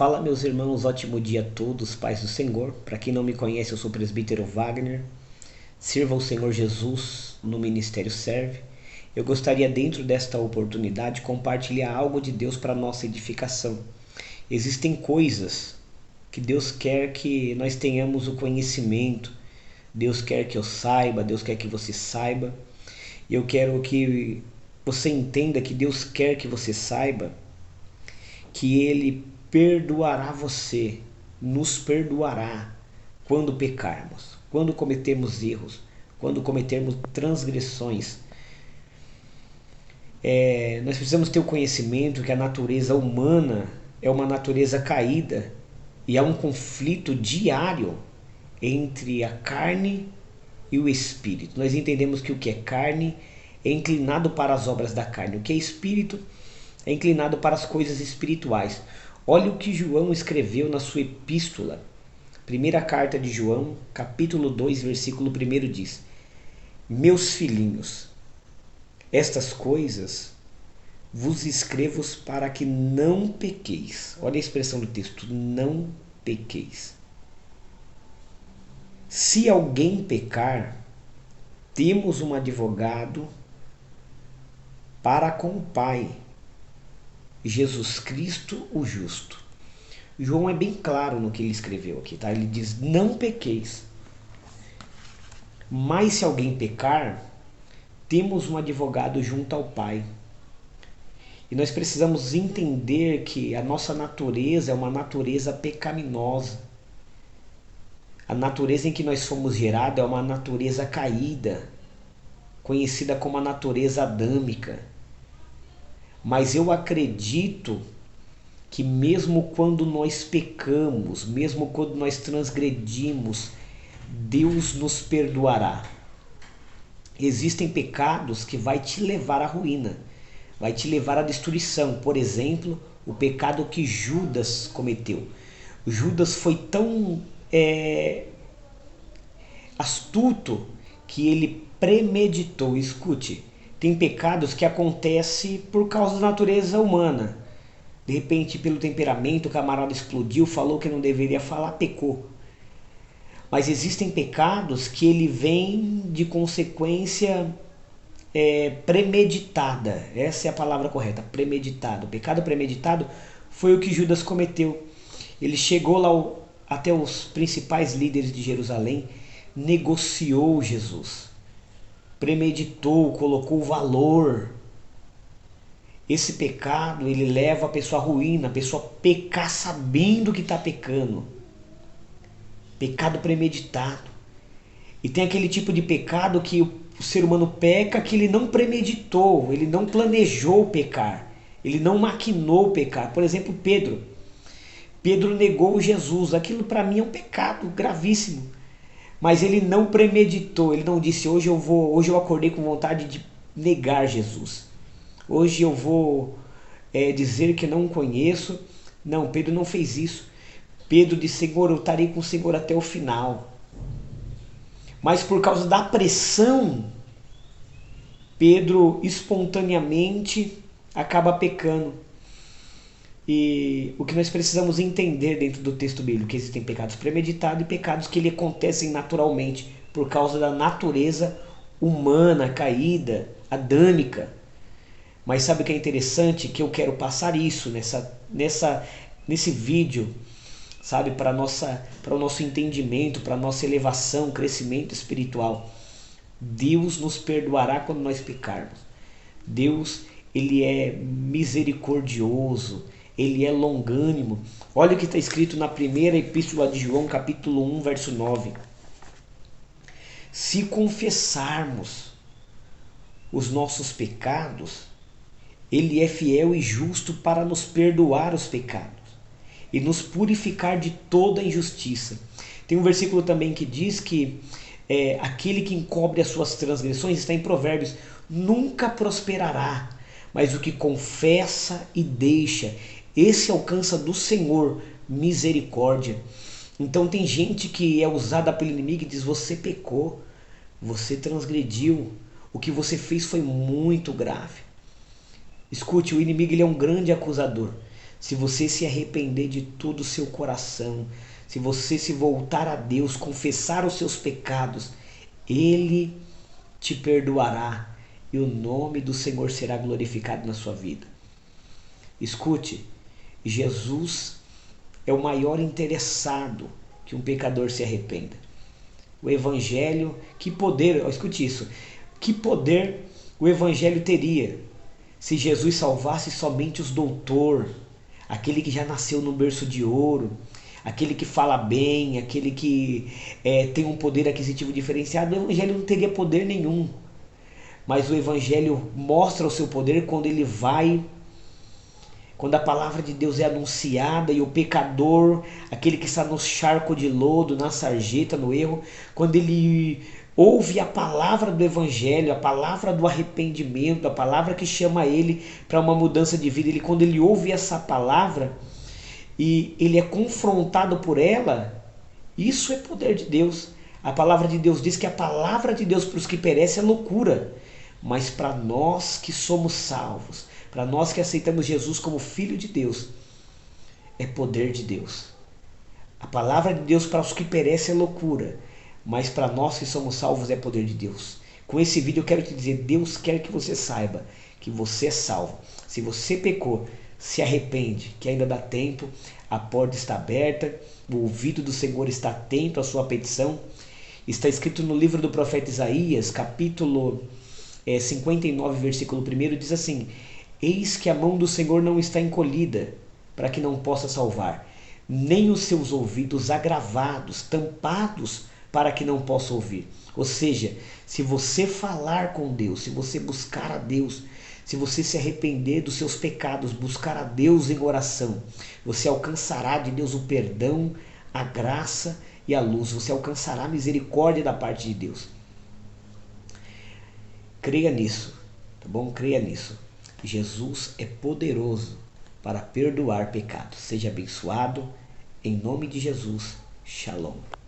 Fala, meus irmãos, ótimo dia a todos, paz do Senhor. Para quem não me conhece, eu sou o presbítero Wagner. Sirva o Senhor Jesus no Ministério Serve. Eu gostaria, dentro desta oportunidade, compartilhar algo de Deus para nossa edificação. Existem coisas que Deus quer que nós tenhamos o conhecimento. Deus quer que eu saiba, Deus quer que você saiba. E eu quero que você entenda que Deus quer que você saiba que Ele perdoará você, nos perdoará quando pecarmos, quando cometermos erros, quando cometermos transgressões. Nós precisamos ter o conhecimento que a natureza humana é uma natureza caída e há um conflito diário entre a carne e o espírito. Nós entendemos que o que é carne é inclinado para as obras da carne, o que é espírito é inclinado para as coisas espirituais. Olha o que João escreveu na sua epístola. Primeira carta de João, capítulo 2, versículo 1 diz: Meus filhinhos, estas coisas vos escrevo para que não pequeis. Olha a expressão do texto, não pequeis. Se alguém pecar, temos um advogado para com o Pai, Jesus Cristo o justo. João é bem claro no que ele escreveu aqui, tá? Ele diz: não pequeis. Mas se alguém pecar, temos um advogado junto ao Pai. E nós precisamos entender que a nossa natureza é uma natureza pecaminosa. A natureza em que nós fomos gerados é uma natureza caída, conhecida como a natureza adâmica. Mas eu acredito que mesmo quando nós pecamos, mesmo quando nós transgredimos, Deus nos perdoará. Existem pecados que vai te levar à ruína, vai te levar à destruição. Por exemplo, o pecado que Judas cometeu. Judas foi tão astuto que ele premeditou. Escute, tem pecados que acontecem por causa da natureza humana. De repente, pelo temperamento, o camarada explodiu, falou que não deveria falar, pecou. Mas existem pecados que ele vem de consequência premeditada. Essa é a palavra correta, premeditado. O pecado premeditado foi o que Judas cometeu. Ele chegou lá até os principais líderes de Jerusalém, negociou Jesus, premeditou, colocou valor. Esse pecado, ele leva a pessoa à ruína, a pessoa pecar sabendo que está pecando. Pecado premeditado. E tem aquele tipo de pecado que o ser humano peca que ele não premeditou, ele não planejou pecar, ele não maquinou pecar. Por exemplo, Pedro. Pedro negou Jesus. Aquilo para mim é um pecado gravíssimo. Mas ele não premeditou, ele não disse: hoje eu acordei com vontade de negar Jesus. Hoje eu vou dizer que não conheço. Não, Pedro não fez isso. Pedro disse: Senhor, eu estarei com o Senhor até o final. Mas por causa da pressão, Pedro espontaneamente acaba pecando. E o que nós precisamos entender dentro do texto bíblico, que existem pecados premeditados e pecados que ele acontecem naturalmente por causa da natureza humana, caída, adâmica. Mas sabe o que é interessante? Que eu quero passar isso nesse vídeo, sabe, para o nosso entendimento, para a nossa elevação, crescimento espiritual. Deus nos perdoará quando nós pecarmos. Deus, ele é misericordioso, ele é longânimo. Olha o que está escrito na primeira epístola de João, capítulo 1, verso 9. Se confessarmos os nossos pecados, ele é fiel e justo para nos perdoar os pecados e nos purificar de toda injustiça. Tem um versículo também que diz que aquele que encobre as suas transgressões, está em Provérbios, nunca prosperará, mas o que confessa e deixa, esse alcança do Senhor misericórdia. Então tem gente que é usada pelo inimigo e diz: você pecou, você transgrediu, o que você fez foi muito grave. Escute, o inimigo, ele é um grande acusador. se você se arrepender de todo o seu coração, se você se voltar a Deus, confessar os seus pecados, Ele te perdoará e o nome do Senhor será glorificado na sua vida. Escute, Jesus é o maior interessado que um pecador se arrependa. O Evangelho, que poder, escute isso, que poder o Evangelho teria se Jesus salvasse somente os doutor, aquele que já nasceu no berço de ouro, aquele que fala bem, aquele que tem um poder aquisitivo diferenciado. O Evangelho não teria poder nenhum. Mas o Evangelho mostra o seu poder quando a palavra de Deus é anunciada e o pecador, aquele que está no charco de lodo, na sarjeta, no erro, quando ele ouve a palavra do Evangelho, a palavra do arrependimento, a palavra que chama ele para uma mudança de vida, quando ele ouve essa palavra e ele é confrontado por ela, isso é poder de Deus. A palavra de Deus diz que a palavra de Deus para os que perecem é loucura, mas para nós que somos salvos, para nós que aceitamos Jesus como Filho de Deus, é poder de Deus. A palavra de Deus para os que perecem é loucura, mas para nós que somos salvos é poder de Deus. Com esse vídeo eu quero te dizer, Deus quer que você saiba que você é salvo. Se você pecou, se arrepende, que ainda dá tempo, a porta está aberta, o ouvido do Senhor está atento à sua petição. Está escrito no livro do profeta Isaías, capítulo 59, versículo 1, diz assim: eis que a mão do Senhor não está encolhida, para que não possa salvar, nem os seus ouvidos agravados, tampados, para que não possa ouvir. Ou seja, se você falar com Deus, se você buscar a Deus, se você se arrepender dos seus pecados, buscar a Deus em oração, você alcançará de Deus o perdão, a graça e a luz. Você alcançará a misericórdia da parte de Deus. Creia nisso, tá bom? Creia nisso. Jesus é poderoso para perdoar pecados. Seja abençoado. Em nome de Jesus. Shalom.